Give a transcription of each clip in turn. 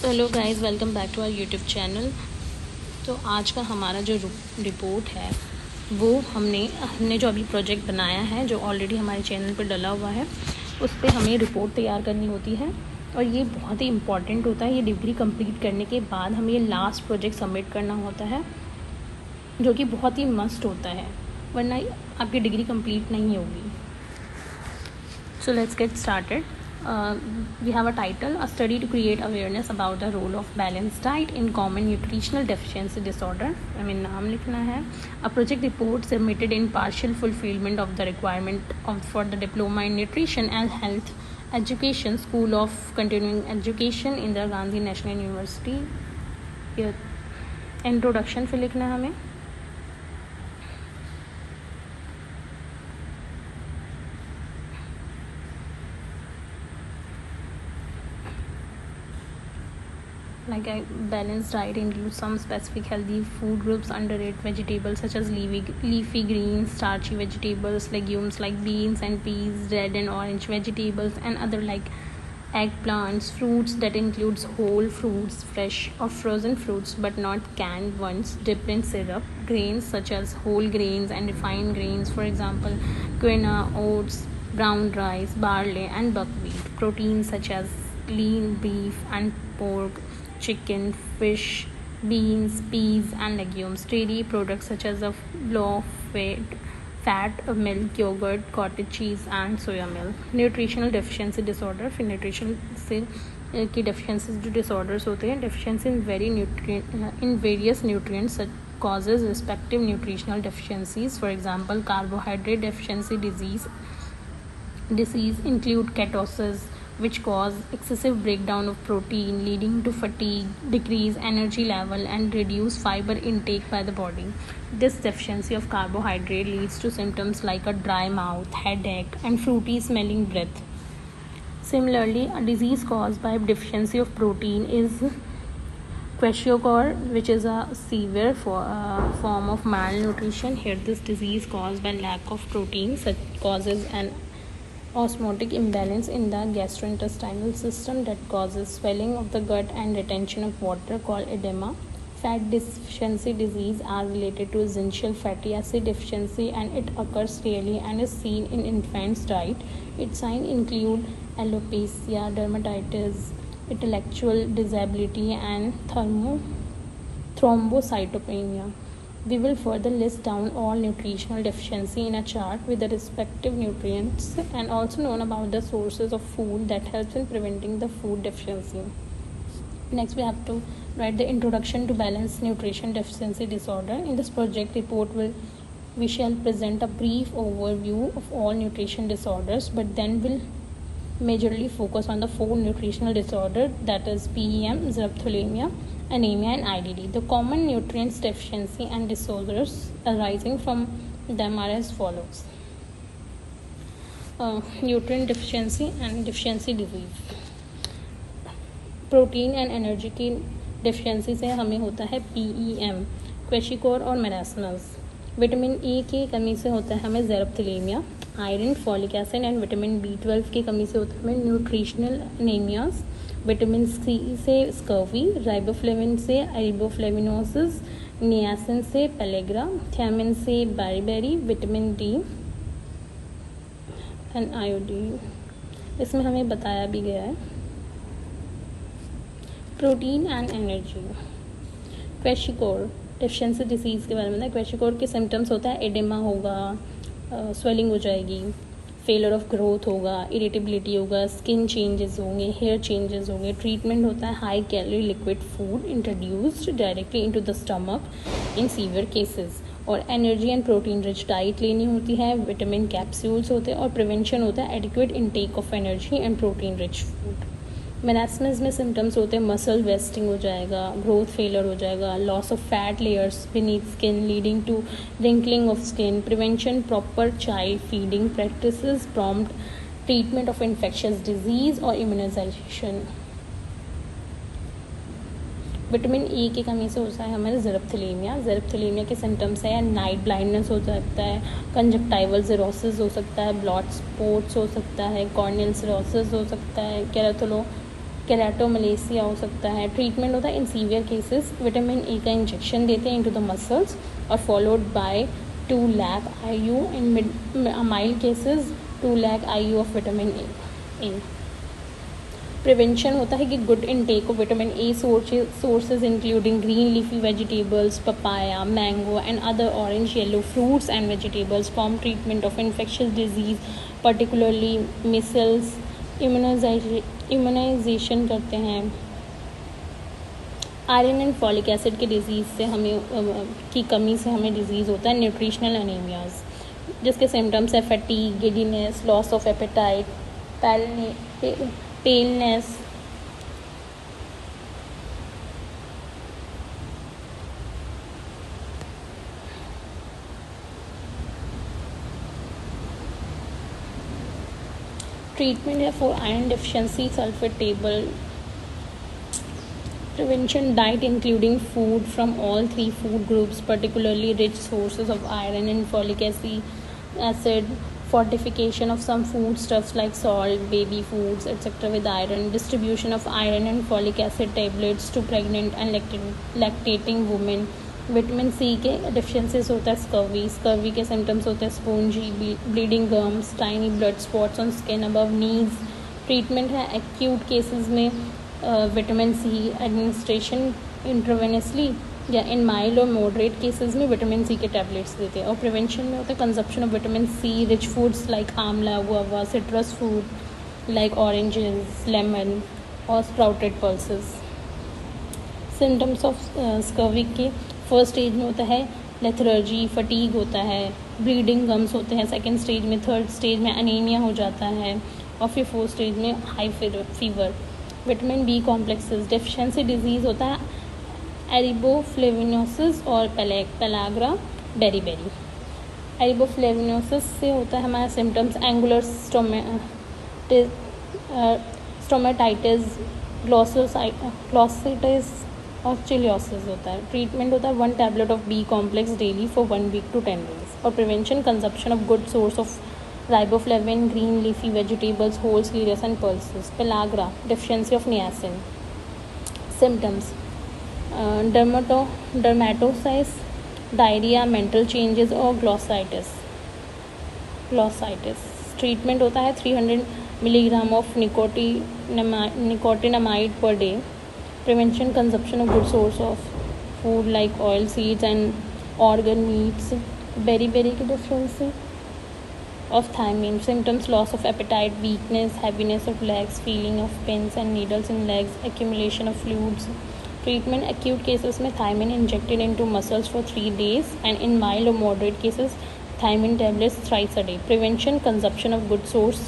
Hello guys, welcome back to our YouTube channel. तो आज का हमारा जो रिपोर्ट है वो हमने जो अभी प्रोजेक्ट बनाया है, जो ऑलरेडी हमारे चैनल पर डला हुआ है, उस पर हमें रिपोर्ट तैयार करनी होती है। और ये बहुत ही इम्पॉर्टेंट होता है। ये डिग्री कंप्लीट करने के बाद हमें ये लास्ट प्रोजेक्ट सबमिट करना होता है, जो कि बहुत ही मस्ट होता है, वरना आपकी डिग्री कंप्लीट नहीं होगी। So let's get started. We have a title: A Study to Create Awareness About the Role of Balanced Diet in Common Nutritional Deficiency Disorder. नाम लिखना है. A project report submitted in partial fulfillment of the requirement for the Diploma in Nutrition and Health Education, School of Continuing Education in the Gandhi National University. Introduction फिर लिखना है हमें. Like a balanced diet includes some specific healthy food groups under it: vegetables such as leafy greens, starchy vegetables, legumes like beans and peas, red and orange vegetables, and other like eggplants, fruits that includes whole fruits, fresh or frozen fruits but not canned ones, dipped in syrup, grains such as whole grains and refined grains, for example quinoa, oats, brown rice, barley, and buckwheat, proteins such as lean beef and pork, chicken, fish, beans, peas, and legumes, dairy products such as fat, milk, yogurt, cottage cheese, and soya milk. Nutritional deficiency disorder. फिर nutrition से की deficiency जो disorders होते हैं, deficiency in various nutrients causes respective nutritional deficiencies. For example, carbohydrate deficiency disease include ketosis, which cause excessive breakdown of protein, leading to fatigue, decreased energy level, and reduced fiber intake by the body. This deficiency of carbohydrate leads to symptoms like a dry mouth, headache, and fruity smelling breath. Similarly, a disease caused by deficiency of protein is kwashiorkor, which is a severe form of malnutrition. Here, this disease caused by lack of protein causes an osmotic imbalance in the gastrointestinal system that causes swelling of the gut and retention of water, called edema. Fat deficiency disease are related to essential fatty acid deficiency, and it occurs rarely and is seen in infants' diet. Its signs include alopecia, dermatitis, intellectual disability, and thrombocytopenia. We will further list down all nutritional deficiency in a chart with the respective nutrients, and also known about the sources of food that helps in preventing the food deficiency. Next, we have to write the introduction to balanced nutrition deficiency disorder. In this project report, we shall present a brief overview of all nutrition disorders, but then we'll majorly focus on the 4 nutritional disorders, that is PEM, xerophthalmia, anemia, and IDD. The common nutrients deficiency and disorders arising from them are as follows. Nutrient deficiency and deficiency disease. Protein and energy की deficiency से हमें होता है PEM, क्वेशिकोर और marasmus. Vitamin E की कमी से होता है हमें xerophthalmia. Iron, folic acid and vitamin B12 की कमी से होता है हमें न्यूट्रिशनल एनीमियाज. विटामिन C से स्कर्वी, राइबोफ्लेविन से एरिबोफ्लेविनोसिस, नियासिन से पेलेग्रा, थियामिन से beriberi, vitamin D and iodine. इसमें हमें बताया भी गया है. Protein and energy. Kwashiorkor deficiency disease के बारे में. क्वेशिकोर के सिम्टम्स होता है एडेमा होगा, स्वेलिंग हो जाएगी, फेलर ऑफ ग्रोथ होगा, इरिटेबिलिटी होगा, स्किन चेंजेस होंगे, हेयर चेंजेस होंगे. ट्रीटमेंट होता है high calorie liquid food introduced directly into the stomach in severe cases. और energy and protein rich diet लेनी होती है. विटामिन कैप्सूल्स होते हैं. और प्रिवेंशन होता है adequate intake of energy and protein rich food. Marasmus में सिम्टम्स होते हैं मसल वेस्टिंग हो जाएगा, ग्रोथ फेलर हो जाएगा, loss of fat layers beneath skin leading to wrinkling of skin. Prevention proper child feeding practices, prompt treatment of infectious disease और immunisation. Vitamin E की कमी से होता है हमारे ज़ेरोप्थेलेमिया. ज़ेरोप्थेलेमिया के सिम्टम्स है नाइट ब्लाइंडनेस हो सकता है, कंजक्टाइवल सिरोसिस हो सकता है, ब्लड स्पॉट्स हो सकता है, कॉर्नियल सिरोसिस हो सकता है, केराटोमलेसिया हो सकता है। ट्रीटमेंट होता है in severe cases vitamin A का इंजेक्शन देते हैं इनटू द मसल्स और followed by 2 lakh IU। In mild cases 2 lakh IU of vitamin A. Prevention होता है कि good intake of vitamin A sources including green leafy vegetables, papaya, mango and other orange yellow fruits and vegetables form treatment of infectious disease particularly measles. Immunisation करते हैं। Iron and folic acid के disease से हमें की कमी से हमें disease होता है न्यूट्रिशनल एनीमियाज, जिसके सिम्टम्स है fatigue, giddiness, loss of appetite, paleness. Treatment है for iron deficiency sulphate tablet. Prevention diet including food from all 3 food groups, particularly rich sources of iron and folic acid, fortification of some foodstuffs like salt, baby foods, etc. with iron, distribution of iron and folic acid tablets to pregnant and lactating women। Vitamin C के deficiencies होता है scurvy के symptoms होते हैं spongy, bleeding gums, tiny blood spots on skin above knees. Treatment है acute cases में vitamin C administration intravenously या in mild और मॉडरेट केसेस में विटामिन सी के टैबलेट्स देते हैं। और प्रिवेंशन में होता है consumption of vitamin C rich foods like amla, guava, citrus fruit like oranges, lemon और sprouted pulses. Symptoms of scurvy के फर्स्ट स्टेज में होता है लेथर्जी, फटीग होता है, ब्लीडिंग गम्स होते हैं सेकेंड स्टेज में, थर्ड स्टेज में अनीमिया हो जाता है और फिर फोर्थ स्टेज में high fever. Vitamin B complexes deficiency disease होता है एरिबोफ्लेविनोसिस और पेलाग्रा बेरीबेरी। एरिबोफ्लेविनोसिस से होता है हमारा सिम्टम्स एंगुलर स्टोमेटाइटिस, ग्लॉसिटिस और चिलियोसिस होता है। ट्रीटमेंट होता है 1 tablet of B complex daily for 1 week to 10 days। और prevention consumption of good source of riboflavin, green leafy vegetables, whole cereals and pulses। Pellagra, deficiency of niacin। Symptoms: dermatosis, diarrhea, mental changes और glossitis। Treatment होता है 300 milligram of nicotinamide per day। Prevention consumption of good source of food like oil seeds and organ meats। Beriberi की deficiency of thiamine। Symptoms: loss of appetite, weakness, heaviness of legs, feeling of pins and needles in legs, accumulation of fluids। Treatment: acute cases में thiamine injected into muscles for 3 days and in mild or moderate cases thiamine tablets thrice a day। Prevention: consumption of good source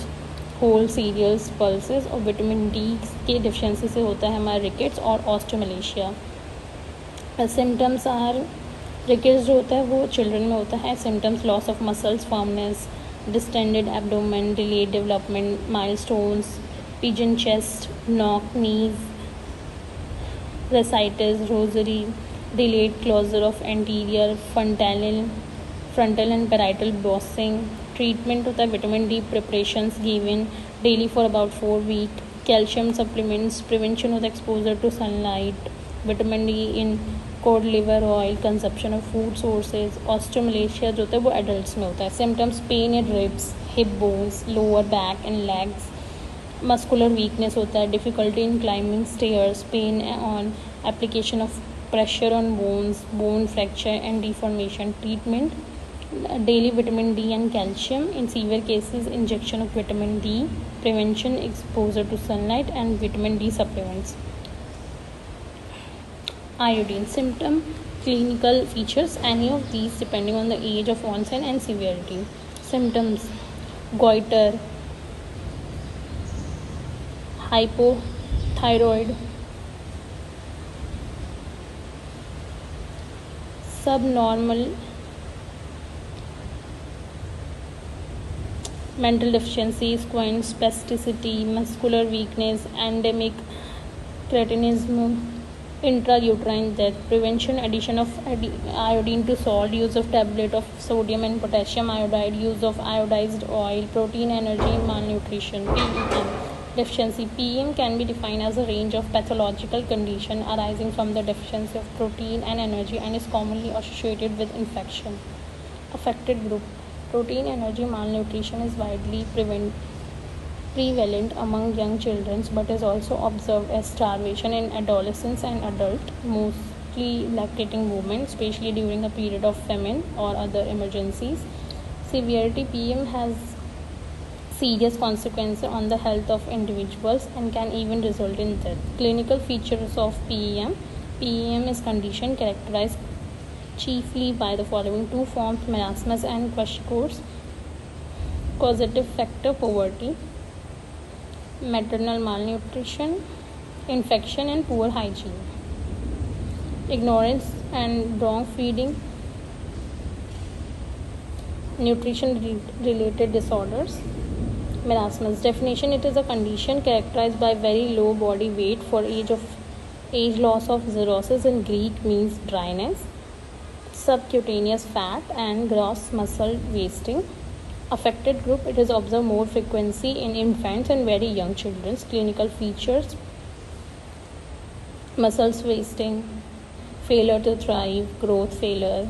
whole cereals, pulses और vitamin D के deficiency से होता है हमारा rickets और osteomalacia. Symptoms are rickets जो होता है वो चिल्ड्रन में होता है। Symptoms: loss of muscles, firmness, distended abdomen, delayed development, milestones, pigeon chest, knock knees, bursitis, rosary, delayed closure of anterior frontal and parietal bossing। Treatment होता है vitamin D preparations given daily for about 4 weeks। Calcium supplements. Prevention होता है exposure to sunlight, vitamin D in cod liver oil, consumption of food sources. Osteomalacia जो होता है वो adults में होता है। Symptoms: pain in ribs, hip bones, lower back and legs. Muscular weakness होता है, difficulty in climbing stairs, pain on application of pressure on bones, bone fracture and deformation. Treatment: daily vitamin D and calcium in severe cases, injection of vitamin D. Prevention: exposure to sunlight and vitamin D supplements. Iodine. Symptom: clinical features any of these depending on the age of onset and severity। Symptoms: goiter, hypothyroid, subnormal mental deficiency, squint, spasticity, muscular weakness, endemic cretinism, intrauterine death। Prevention: addition of iodine to salt, use of tablet of sodium and potassium iodide, use of iodized oil, protein, energy, malnutrition। PEM, Deficiency. PEM can be defined as a range of pathological condition arising from the deficiency of protein and energy and is commonly associated with infection. Affected group. Protein energy malnutrition is widely prevalent among young children but is also observed as starvation in adolescents and adults, mostly lactating women, especially during a period of famine or other emergencies. Severity. PEM has serious consequences on the health of individuals and can even result in death. Clinical features of PEM. PEM is condition characterized chiefly by the following two forms: marasmus and kwashiorkor. Causative factor: poverty, maternal malnutrition, infection, and poor hygiene. Ignorance and wrong feeding, nutrition related disorders. Marasmus. Definition: it is a condition characterized by very low body weight for age loss of xerosis in Greek means dryness, subcutaneous fat, and gross muscle wasting. Affected group: it is observed more frequency in infants and very young children. Clinical features: muscles wasting, failure to thrive, growth failure.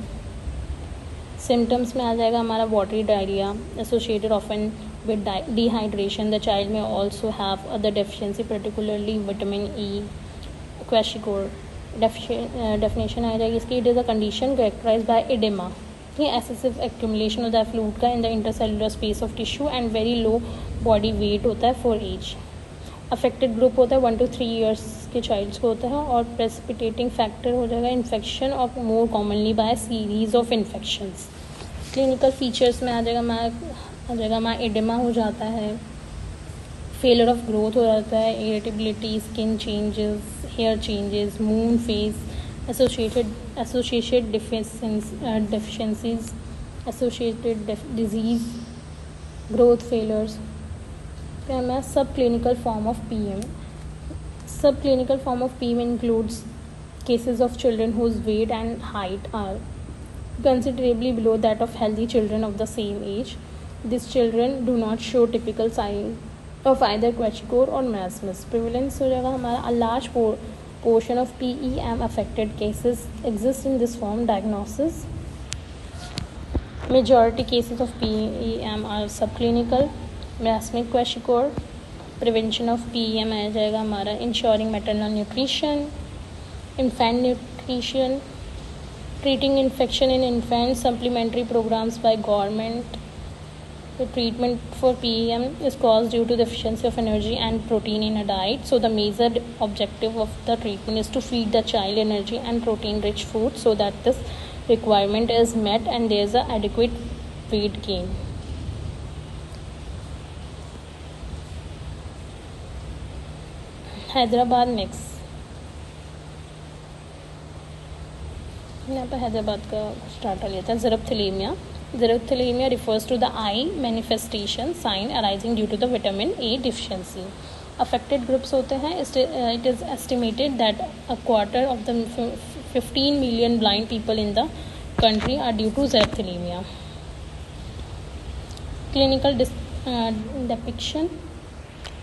Symptoms में आ जाएगा हमारा watery diarrhea associated often with dehydration. The child may also have other deficiency, particularly vitamin E. Kwashiorkor. Definition आ जाएगी इसकी: it is a condition characterized by edema, ये excessive accumulation होता है fluid का in the intercellular space of tissue and very low body weight होता है for age. Affected group होता है 1 to 3 years के चाइल्ड्स को होता है और प्रेसिपिटेटिंग फैक्टर हो जाएगा इन्फेक्शन और more commonly bye series of infections. Clinical features में आ जाएगा हमारा एडिमा हो जाता है, फेलियर ऑफ ग्रोथ हो जाता है, irritability, skin changes, hair changes, moon face, associated deficiencies, associated disease, growth failures. फिर हमारा subclinical form of PEM. Subclinical form of PEM includes cases of children whose weight and height are considerably below that of healthy children of the same age. These children do not show typical signs of either kwashiorkor or marasmus. Prevalence हो जाएगा हमारा a large portion of PEM affected cases exist in this form. Diagnosis: majority cases of PEM are subclinical, marasmic kwashiorkor. Prevention of PEM आ जाएगा हमारा ensuring maternal nutrition, infant nutrition, treating infection in infant, supplementary programmes by government. The treatment for PEM is caused due to deficiency of energy and protein in a diet. So the major objective of the treatment is to feed the child energy and protein rich food so that this requirement is met and there is a adequate weight gain. Hyderabad mix. यहाँ पर हैदराबाद का starter लिया था. ज़ेरोप्थेलेमिया. Xerothelaemia refers to the eye manifestation sign arising due to the vitamin A deficiency. Affected groups होते हैं. It is estimated that a quarter of the 15 million blind people in the country are due to xerothelaemia. Clinical depiction: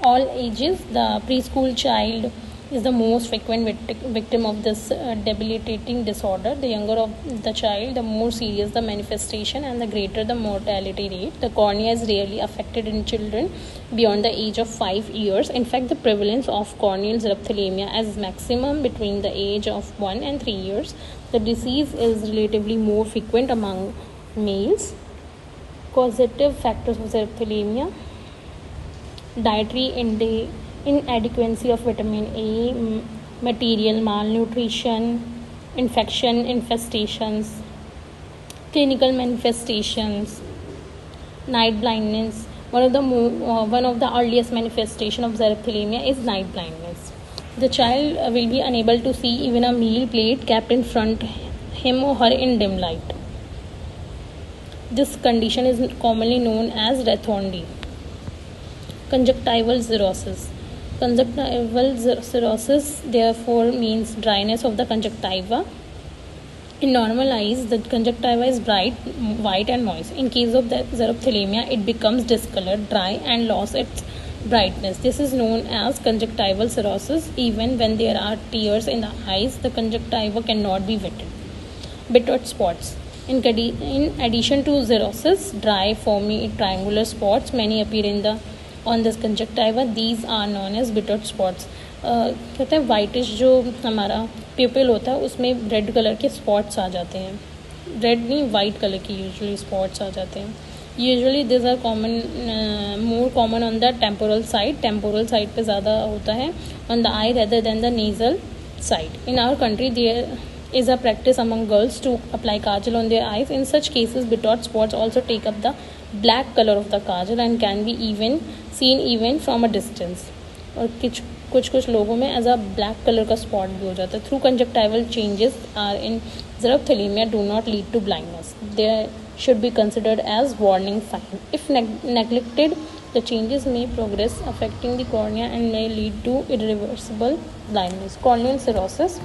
all ages. The preschool child is the most frequent victim of this debilitating disorder. The younger of the child, the more serious the manifestation and the greater the mortality rate. The cornea is rarely affected in children beyond the age of 5 years. In fact, the prevalence of corneal xerothelaemia is maximum between the age of 1 and 3 years. The disease is relatively more frequent among males. Causative factors of xerothelaemia: dietary inadequacy of vitamin A, material malnutrition, infection infestations. Clinical manifestations: night blindness. One of the earliest manifestation of xerothelaemia is night blindness. The child will be unable to see even a meal plate kept in front him or her in dim light. This condition is commonly known as rethorndy. Conjunctival cirrhosis. Conjunctival cirrhosis therefore means dryness of the conjunctiva. In normal eyes, the conjunctiva is bright, white and moist. In case of the xerothelaemia, it becomes discolored, dry and loses its brightness. This is known as conjunctival cirrhosis. Even when there are tears in the eyes, the conjunctiva cannot be wetted. Bitter spots. In addition to cirrhosis, dry, foamy, triangular spots many appear on this conjunctiva. These are known as bitter spots. कहते हैं whitish जो हमारा प्यूपिल होता है उसमें red colour के spots आ जाते हैं. रेड नहीं, वाइट कलर की यूजुअली स्पॉट्स आ जाते हैं. Usually this are more common on the temporal side पे ज़्यादा होता है, on the eye rather than the nasal side. In our country there is a practice among girls to apply kajal on their eyes. In such cases, bitot spots also take up the black color of the kajal and can be seen even from a distance. और कुछ लोगों में as a black colour का spot भी हो जाता है. Through conjunctival changes are in xerophthalmia do not lead to blindness. They should be considered as warning sign. If neglected, the changes may progress, affecting the cornea and may lead to irreversible blindness. Corneal cirrhosis.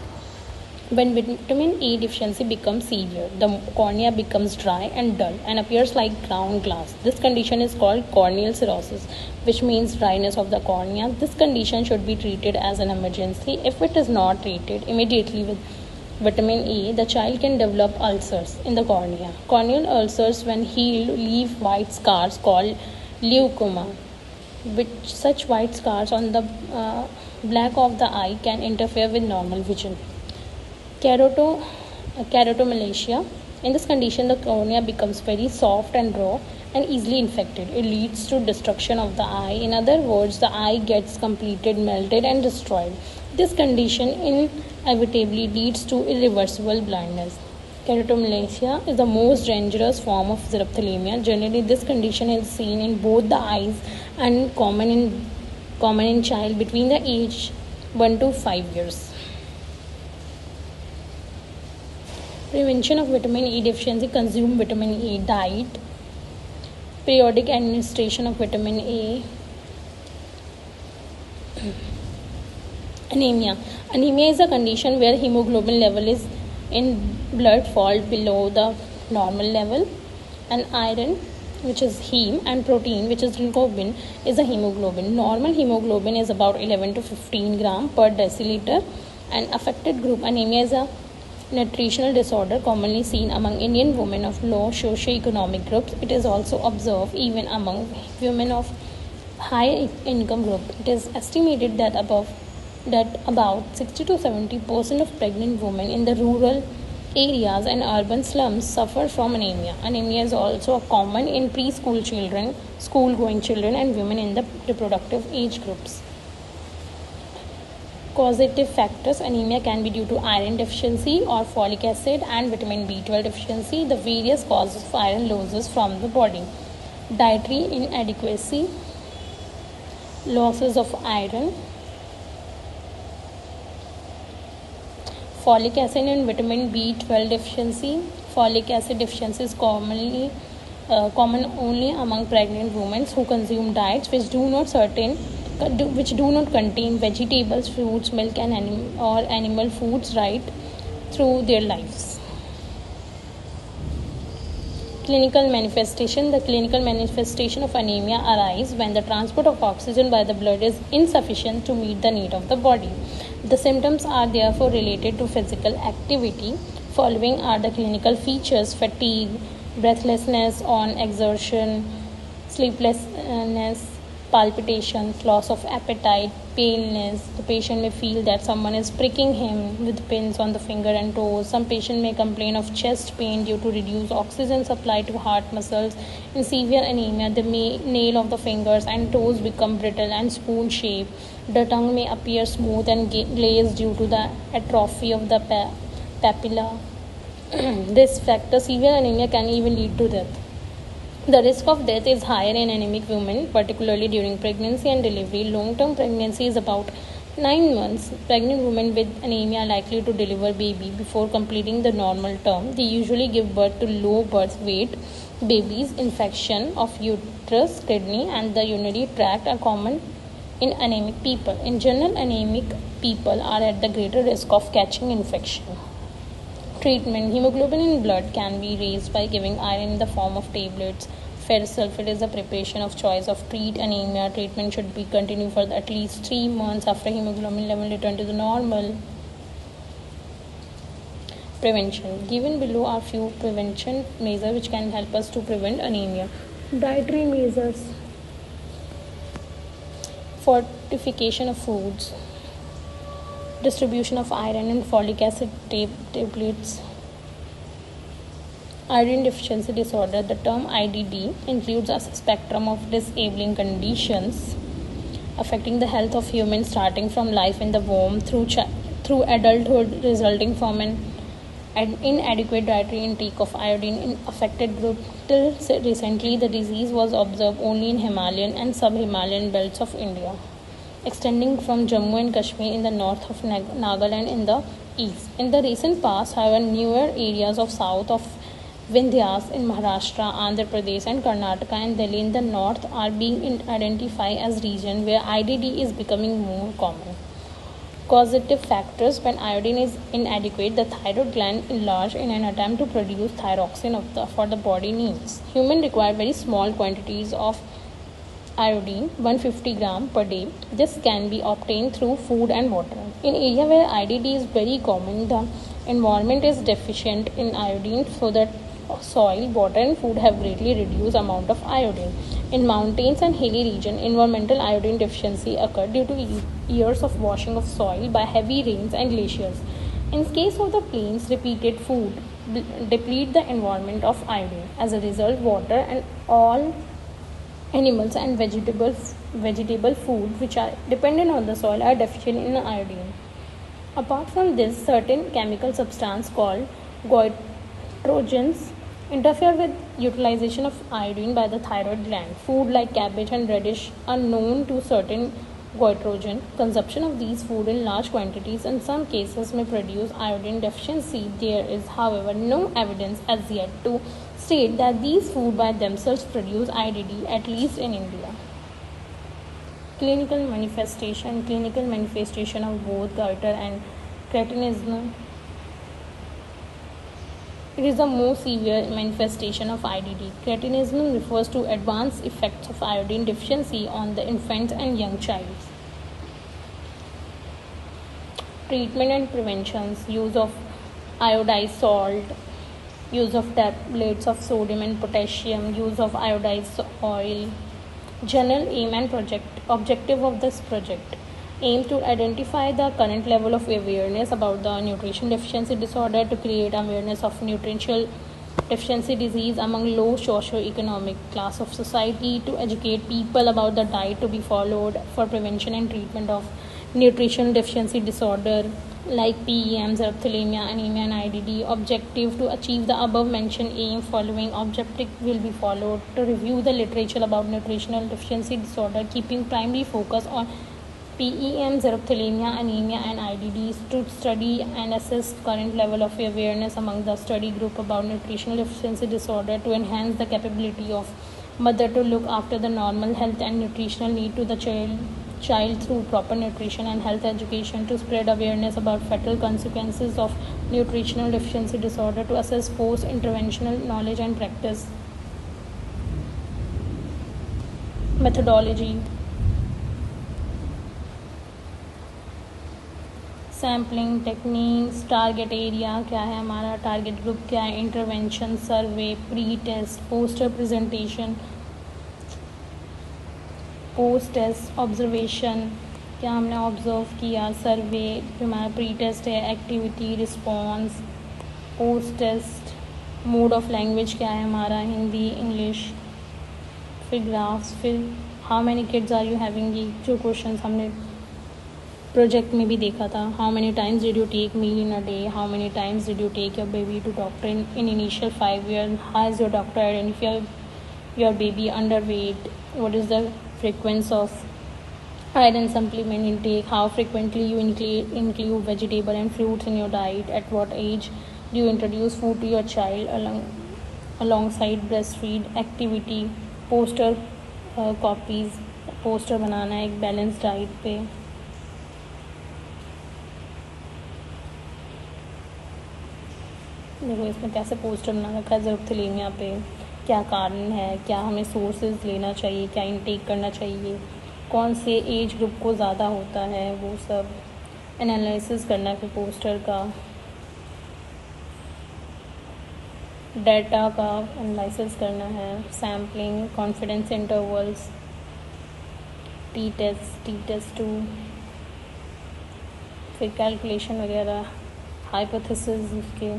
When vitamin E deficiency becomes severe, the cornea becomes dry and dull and appears like ground glass. This condition is called corneal cirrhosis, which means dryness of the cornea. This condition should be treated as an emergency. If it is not treated immediately with vitamin E, the child can develop ulcers in the cornea. Corneal ulcers, when healed, leave white scars called leukoma. Such white scars on the black of the eye can interfere with normal vision. Keratomalacia. In this condition, the cornea becomes very soft and raw and easily infected. It leads to destruction of the eye. In other words, the eye gets completely melted and destroyed. This condition inevitably leads to irreversible blindness. Keratomalacia is the most dangerous form of xerophthalmia. Generally, this condition is seen in both the eyes and common in child between the age 1 to 5 years. Prevention of vitamin E deficiency. Consume vitamin E diet. Periodic administration of vitamin A. Anemia. Anemia is a condition where hemoglobin level is in blood fall below the normal level, and iron, which is heme, and protein, which is globin, is a hemoglobin. Normal hemoglobin is about 11 to 15 gram per deciliter. An affected group. Anemia is a nutritional disorder commonly seen among Indian women of low socio-economic groups. It is also observed even among women of high income group. It is estimated that about 60 to 70% of pregnant women in the rural areas and urban slums suffer from anemia. Anemia is also common in preschool children, school-going children, and women in the reproductive age groups. Causative factors. Anemia can be due to iron deficiency or folic acid and vitamin B12 deficiency. The various causes of iron losses from the body. Dietary inadequacy, losses of iron, folic acid and vitamin B12 deficiency. Folic acid deficiency is common only among pregnant women who consume diets which do not contain vegetables, fruits, milk, and or animal foods right through their lives. Clinical manifestation. The clinical manifestation of anemia arise when the transport of oxygen by the blood is insufficient to meet the need of the body. The symptoms are therefore related to physical activity. Following are the clinical features: fatigue, breathlessness on exertion, sleeplessness, palpitations, loss of appetite, paleness. The patient may feel that someone is pricking him with pins on the finger and toes. Some patient may complain of chest pain due to reduced oxygen supply to heart muscles. In severe anemia, the nail of the fingers and toes become brittle and spoon shaped. The tongue may appear smooth and glazed due to the atrophy of the papilla. This factor, severe anemia, can even lead to death. The risk of death is higher in anemic women, particularly during pregnancy and delivery. Long-term pregnancy is about 9 months. Pregnant women with anemia are likely to deliver baby before completing the normal term. They usually give birth to low birth weight babies. Infection of uterus, kidney, and the urinary tract are common in anemic people. In general, anemic people are at the greater risk of catching infection. Treatment. Hemoglobin in blood can be raised by giving iron in the form of tablets, Ferrous sulfate is the preparation of choice of treat anemia. Treatment should be continued for at least 3 months after hemoglobin level return to the normal. Prevention. Given below are few prevention measures which can help us to prevent anemia. Dietary measures. Fortification of foods. Distribution of iron and folic acid tablets. Iodine deficiency disorder. The term IDD includes a spectrum of disabling conditions affecting the health of humans, starting from life in the womb through adulthood, resulting from an inadequate dietary intake of iodine in affected group. Till recently, the disease was observed only in Himalayan and sub-Himalayan belts of India, extending from Jammu and Kashmir in the north of Nagaland in the east. In the recent past, however, newer areas of south of Vindhyas in Maharashtra, Andhra Pradesh and Karnataka and Delhi in the north are being identified as regions where IDD is becoming more common. Causative factors. When iodine is inadequate, the thyroid gland enlarges in an attempt to produce thyroxine for the body needs. Humans require very small quantities of iodine, 150 gram per day. This can be obtained through food and water. In area where IDD is very common, the environment is deficient in iodine, so that soil, water and food have greatly reduced amount of iodine. In mountains and hilly region, environmental iodine deficiency occur due to years of washing of soil by heavy rains and glaciers. In case of the plains, repeated food deplete the environment of iodine. As a result, water and all animals and vegetable food which are dependent on the soil are deficient in iodine. Apart from this, certain chemical substances called goitrogens interfere with utilization of iodine by the thyroid gland. Food like cabbage and radish are known to certain goitrogen. Consumption of these food in large quantities in some cases may produce iodine deficiency. There is, however, no evidence as yet to state that these food by themselves produce IDD, at least in India. Clinical manifestation of both goiter and cretinism. It is the most severe manifestation of IDD. Cretinism refers to advanced effects of iodine deficiency on the infant and young child. Treatment and preventions. Use of iodized salt, use of tablets of sodium and potassium, use of iodized oil. General aim and objective of this project. Aim to identify the current level of awareness about the nutrition deficiency disorder, to create awareness of nutritional deficiency disease among low socio-economic class of society, to educate people about the diet to be followed for prevention and treatment of nutrition deficiency disorder like PEM, xerophthalemia, anemia and IDD. Objective to achieve the above mentioned aim. Following objective will be followed: to review the literature about nutritional deficiency disorder, keeping primary focus on PEM, xerophthalemia, anemia and IDDs, to study and assess current level of awareness among the study group about nutritional deficiency disorder, to enhance the capability of mother to look after the normal health and nutritional need to the child through proper nutrition and health education, to spread awareness about fatal consequences of nutritional deficiency disorder, to assess post-interventional knowledge and practice. Methodology. Sampling techniques, target area क्या है हमारा, target group क्या है, intervention, survey, pre test, poster presentation, post test, observation, क्या हमने observe किया, survey जो हमारा प्री टेस्ट है, activity, response, post test, mode of language क्या है हमारा, हिंदी, इंग्लिश, फिर ग्राफ्स, फिर how many kids are you having, ये जो क्वेश्चन हमने प्रोजेक्ट में भी देखा था. How many times did you take meal in a day, how many times did you take your baby to doctor in initial 5 years, how is your doctor identify your baby under weight, what is the frequency of iron supplement intake, how frequently you include vegetable and fruits in your diet, at what age do you introduce food to your child alongside breastfeed, activity, poster copies, poster बनाना है एक balance diet पे. देखो इसमें कैसे poster बना रखा है ज़रूरथलीमिया पे, क्या कारण है, क्या हमें सोर्सेज लेना चाहिए, क्या इनटेक करना चाहिए, कौन से एज ग्रुप को ज़्यादा होता है, वो सब एनालिसिस करना है फिर पोस्टर का, डाटा का एनालिसिस करना है, sampling, confidence intervals, T test 2, फिर कैलकुलेशन वगैरह, हाइपोथेसिस के,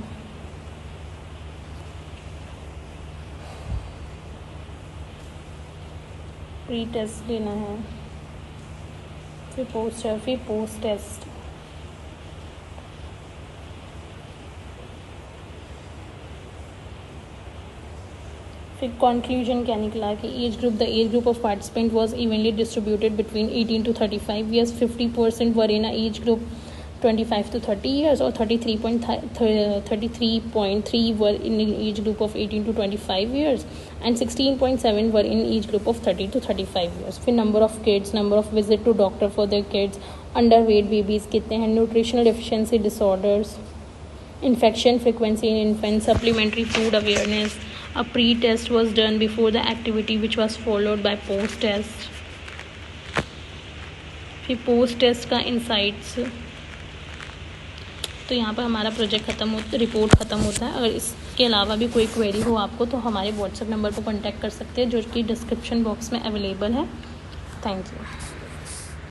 प्री टेस्ट लेना है, फिर पोस्टर, फिर पोस्ट टेस्ट, फिर कंक्लूजन क्या निकला कि the age group of participant was evenly distributed between 18 to 35 years, 50% were in age group 25 to 30 years और 33.3 were in age group of 18 to 25 years and 16.7 were in age group of 30 to 35 years. फिर number of kids, number of visit to doctor for their kids, underweight babies कितने हैं, nutritional deficiency disorders, infection frequency in infants, supplementary food awareness. A pre-test was done before the activity which was followed by post-test. फिर post-test का insights. तो यहाँ पर हमारा project report ख़त्म होता है। अगर इसके अलावा भी कोई क्वेरी हो आपको तो हमारे व्हाट्सएप नंबर पर कांटेक्ट कर सकते हैं जो कि डिस्क्रिप्शन बॉक्स में अवेलेबल है। Thank you.